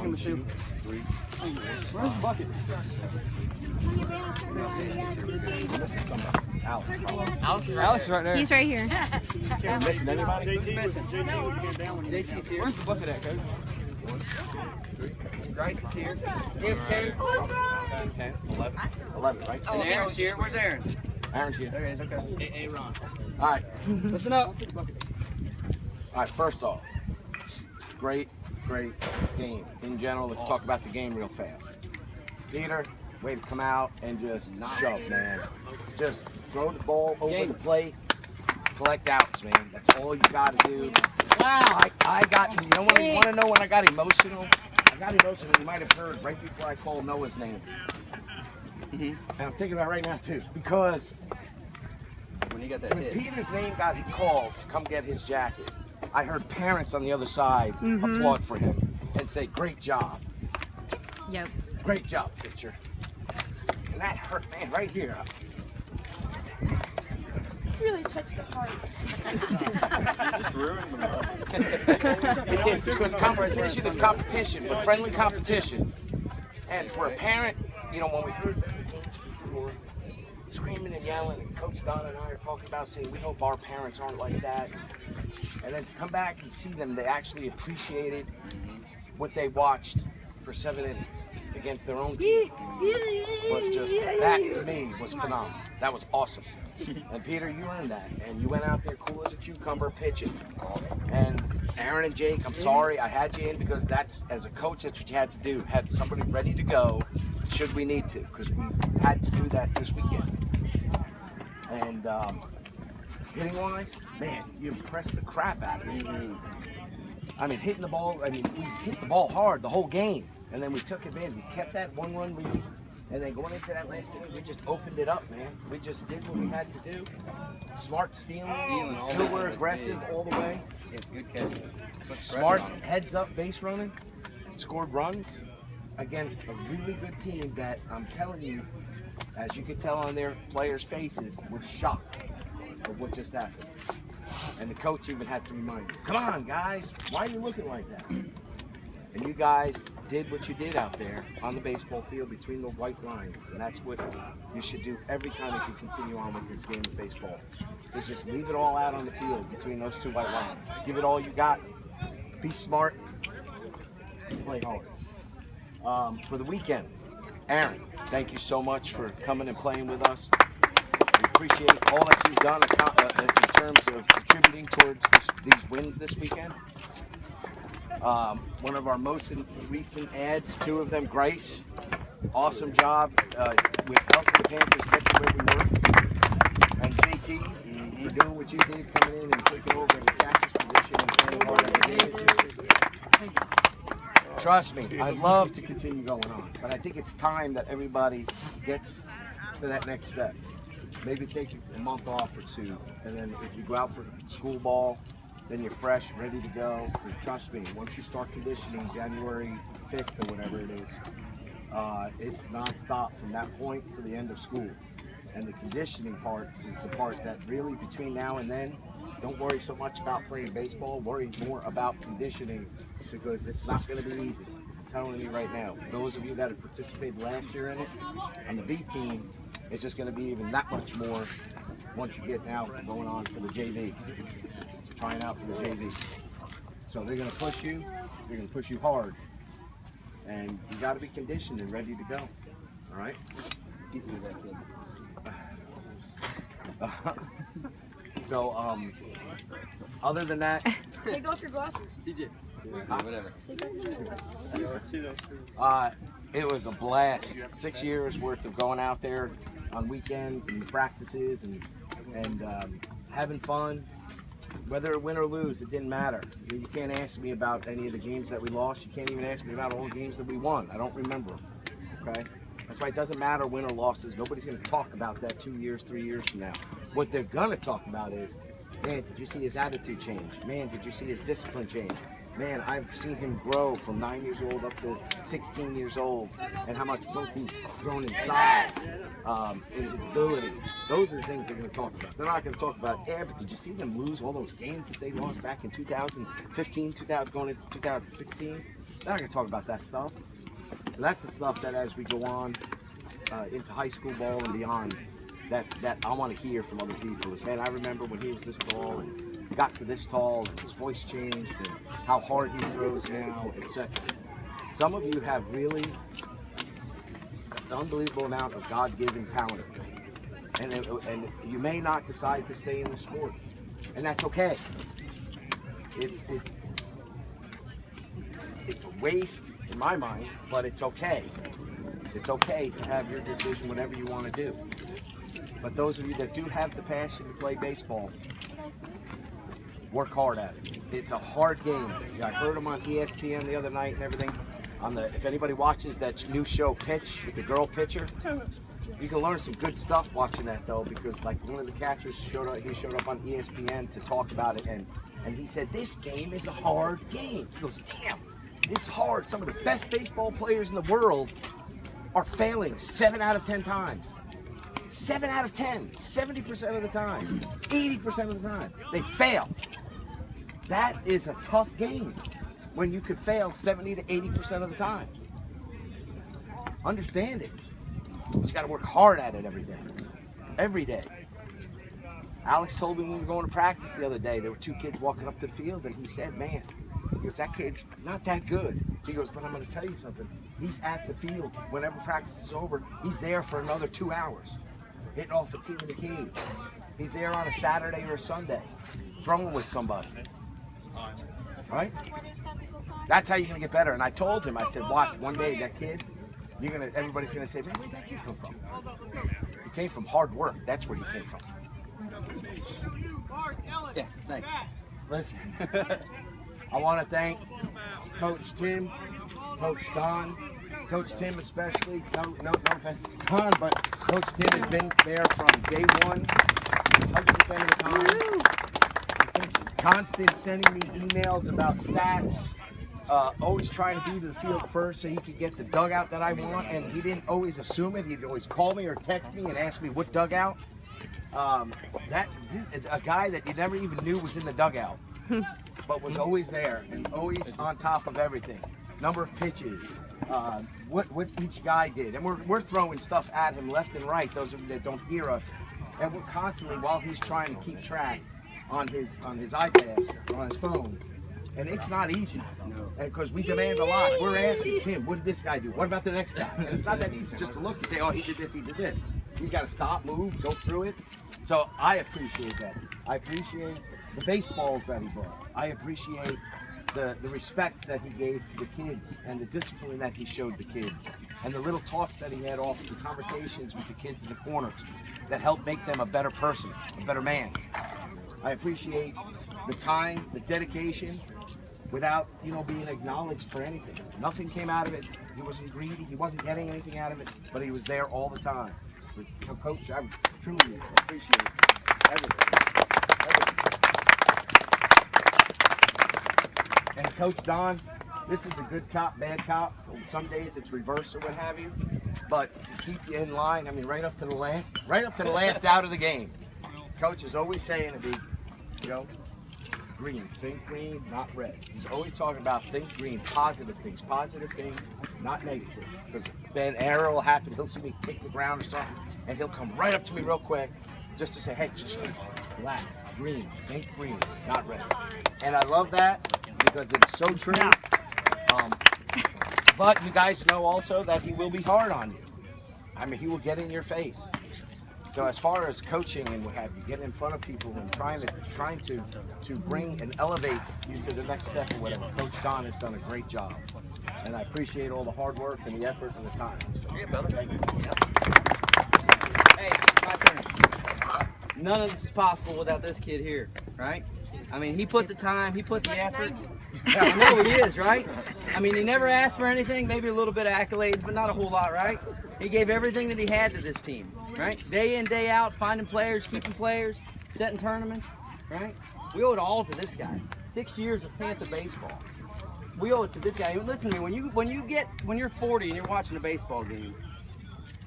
him a shoe. Where's the bucket? Alex is right there. He's right here. Are we missing anybody? JT's here. Where's the bucket at, Coach? 1, 2, 3. Grace is here. You have 10. 10, 11. 11, right? And Aaron's here. Where's Aaron? Aaron's here. There he is. Okay. Hey, Ron. All right. Listen up. All right, first off, great game. In general, let's talk about the game real fast. Peter, way to come out and just shove, man. Just throw the ball over the plate, collect outs, man. That's all you got to do. Wow. I got, you know what, you want to know when I got emotional? I got emotional, you might have heard right before I called Noah's name. And I'm thinking about it right now, too, because When he got that hit. Peter's name got called to come get his jacket, I heard parents on the other side applaud for him and say, great job. Yep. Great job, pitcher. And that hurt, man, right here. Really touched the heart. It did, because competition is competition, but friendly competition. And for a parent, you know, when we heard that before, screaming and yelling, and Coach Donna and I are talking about saying, we hope our parents aren't like that. And then to come back and see them, they actually appreciated what they watched for 7 innings against their own team. Was just, that to me was phenomenal. That was awesome. And Peter, you earned that. And you went out there cool as a cucumber pitching. And Aaron and Jake, I'm sorry I had you in because that's, as a coach, that's what you had to do. Had somebody ready to go should we need to, because we had to do that this weekend. And hitting wise, man, you impressed the crap out of me. I mean, hitting the ball, I mean, we hit the ball hard the whole game. And then we took advantage. We kept that 1-run lead. And then going into that last inning, we just opened it up, man. We just did what we had to do. Smart stealing still were aggressive all the way. It's good catches. Smart heads up base running, scored runs against a really good team that I'm telling you, as you could tell on their players' faces, were shocked of what just happened. And the coach even had to remind them, come on guys, why are you looking like that? And you guys did what you did out there on the baseball field between the white lines. And that's what you should do every time if you continue on with this game of baseball. Is just leave it all out on the field between those 2 white lines. Give it all you got. Be smart. Play hard. For the weekend, Aaron, thank you so much for coming and playing with us. We appreciate all that you've done in terms of contributing towards these wins this weekend. One of our most recent ads, 2 of them, Grace. Awesome job with helping the Panthers get to where we were. And JT, for doing what you did, coming in and taking over in the catcher's position and playing hard every day. Trust me, I'd love to continue going on, but I think it's time that everybody gets to that next step. Maybe take a month off or 2, and then if you go out for school ball, then you're fresh, ready to go. And trust me, once you start conditioning January 5th or whatever it is, it's non-stop from that point to the end of school. And the conditioning part is the part that really, between now and then, don't worry so much about playing baseball, worry more about conditioning, because it's not going to be easy. I'm telling you right now, those of you that have participated last year in it, on the B team, it's just going to be even that much more once you get out and going on for the JV. Trying out for the JV. So they're going to push you. They're going to push you hard. And you got to be conditioned and ready to go. All right? Easy with that kid. So, other than that, Take off your glasses. DJ. Whatever. Let's see those. it was a blast. 6 years worth of going out there on weekends and practices and having fun. Whether win or lose, it didn't matter. You can't ask me about any of the games that we lost. You can't even ask me about all the games that we won. I don't remember them, okay? That's why it doesn't matter win or losses. Nobody's going to talk about that 2 years, 3 years from now. What they're going to talk about is, man, did you see his attitude change? Man, did you see his discipline change? Man, I've seen him grow from 9 years old up to 16 years old, and how much both he's grown in size, in his ability. Those are the things they're going to talk about. They're not going to talk about, yeah, but did you see them lose all those games that they lost back in 2015, going into 2016? They're not going to talk about that stuff. So that's the stuff that as we go on into high school ball and beyond, that I want to hear from other people. Is, man, I remember when he was this tall and got to this tall and his voice changed and how hard he throws now, etc. Some of you have really an unbelievable amount of God-given talent. And you may not decide to stay in the sport. And that's okay. It's a waste in my mind, but it's okay. It's okay to have your decision whatever you want to do. But those of you that do have the passion to play baseball, work hard at it. It's a hard game. I heard them on ESPN the other night and everything. If anybody watches that new show Pitch with the girl pitcher, you can learn some good stuff watching that though, because like one of the catchers showed up on ESPN to talk about it, and he said this game is a hard game. He goes, damn, this is hard. Some of the best baseball players in the world are failing 7 out of 10 times. 7 out of 10, 70% of the time, 80% of the time, they fail. That is a tough game when you could fail 70 to 80% of the time. Understand it. But you got to work hard at it every day. Every day. Alex told me when we were going to practice the other day, there were 2 kids walking up to the field, and he said, man, he goes, that kid's not that good. He goes, but I'm going to tell you something. He's at the field. Whenever practice is over, he's there for another 2 hours, hitting off a team in the cage. He's there on a Saturday or a Sunday, throwing with somebody. Right? That's how you're going to get better. And I told him, I said, watch, one day that kid, everybody's going to say, man, where'd that kid come from? He came from hard work. That's where he came from. Yeah, thanks. Listen, I want to thank Coach Tim, Coach Don, Coach Tim especially. No offense to Don, but Coach Tim has been there from day one, 100% of the time. Constant sending me emails about stats. Always trying to be to the field first so he could get the dugout that I want, and he didn't always assume it. He'd always call me or text me and ask me what dugout. A guy that you never even knew was in the dugout, but was always there and always on top of everything. Number of pitches, what each guy did, and we're throwing stuff at him left and right. Those of you that don't hear us, and we're constantly, while he's trying to keep track on his iPad or on his phone. And it's not easy, because we demand a lot. We're asking Tim, what did this guy do? What about the next guy? And it's not that easy just to look and say, oh, he did this, he did this. He's got to stop, move, go through it. So I appreciate that. I appreciate the baseballs that he brought. I appreciate the respect that he gave to the kids and the discipline that he showed the kids and the little talks that he had off, the conversations with the kids in the corners that helped make them a better person, a better man. I appreciate the time, the dedication, without being acknowledged for anything. Nothing came out of it. He wasn't greedy. He wasn't getting anything out of it, but he was there all the time. So, Coach, I truly appreciate everything. And Coach Don, this is the good cop, bad cop. Some days it's reverse or what have you, but to keep you in line, I mean, right up to the last out of the game. Coach is always saying to me, green, think green, not red. He's always talking about think green, positive things, not negative. Because then error will happen, he'll see me kick the ground or something, and he'll come right up to me real quick just to say, hey, just relax, green, think green, not red. And I love that because it's so true. But you guys know also that he will be hard on you. I mean, he will get in your face. So as far as coaching and what have you, getting in front of people and trying to bring and elevate you to the next step or whatever, Coach Don has done a great job. And I appreciate all the hard work and the effort and the time. So, Yeah, brother. thank you. Hey, my turn. None of this is possible without this kid here, right? I mean, he put the time, he put the effort. I know he is, right? I mean, he never asked for anything, maybe a little bit of accolades, but not a whole lot, right? He gave everything that he had to this team, right? Day in, day out, finding players, keeping players, setting tournaments, right? We owe it all to this guy. 6 years of Panther baseball. We owe it to this guy. Listen to me, when you're 40 and you're watching a baseball game,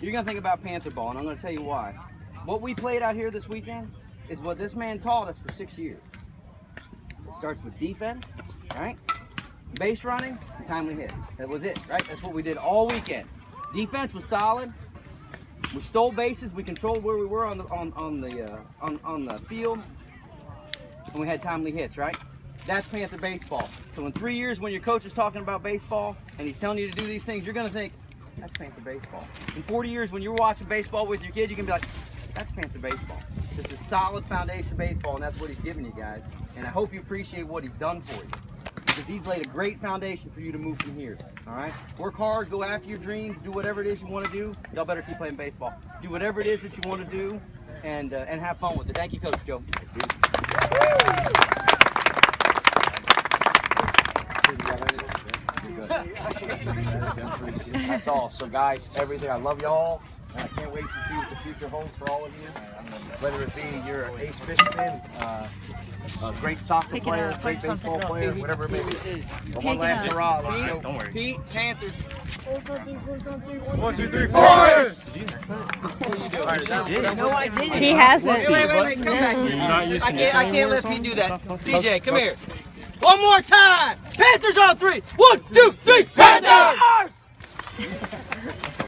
you're gonna think about Panther ball, and I'm gonna tell you why. What we played out here this weekend is what this man taught us for 6 years. It starts with defense, right? base running, and timely hits. That was it, right? That's what we did all weekend. Defense was solid. We stole bases. We controlled where we were on the field, and we had timely hits, right? That's Panther baseball. So in 3 years, when your coach is talking about baseball and he's telling you to do these things, you're gonna think, that's Panther baseball. In 40 years, when you're watching baseball with your kid, you can be like, that's Panther baseball. This is solid foundation baseball, and that's what he's giving you guys. And I hope you appreciate what he's done for you, because he's laid a great foundation for you to move from here. All right? Work hard, go after your dreams, do whatever it is you want to do. Y'all better keep playing baseball. Do whatever it is that you want to do, and have fun with it. Thank you, Coach Joe. That's all. So guys, everything. I love y'all. And I can't wait to see what the future holds for all of you. Whether it be you're an ace fisherman, a great soccer player, great baseball player, whatever it may be. But one last hurrah. Let's go. Don't worry. Pete, Panthers. 1, 2, 3, 4. What are you doing? No, I didn't. He hasn't. Wait, come back here. I can't let Pete do that. CJ, come here. One more time. Panthers on 3. 1, 2, 3. Panthers!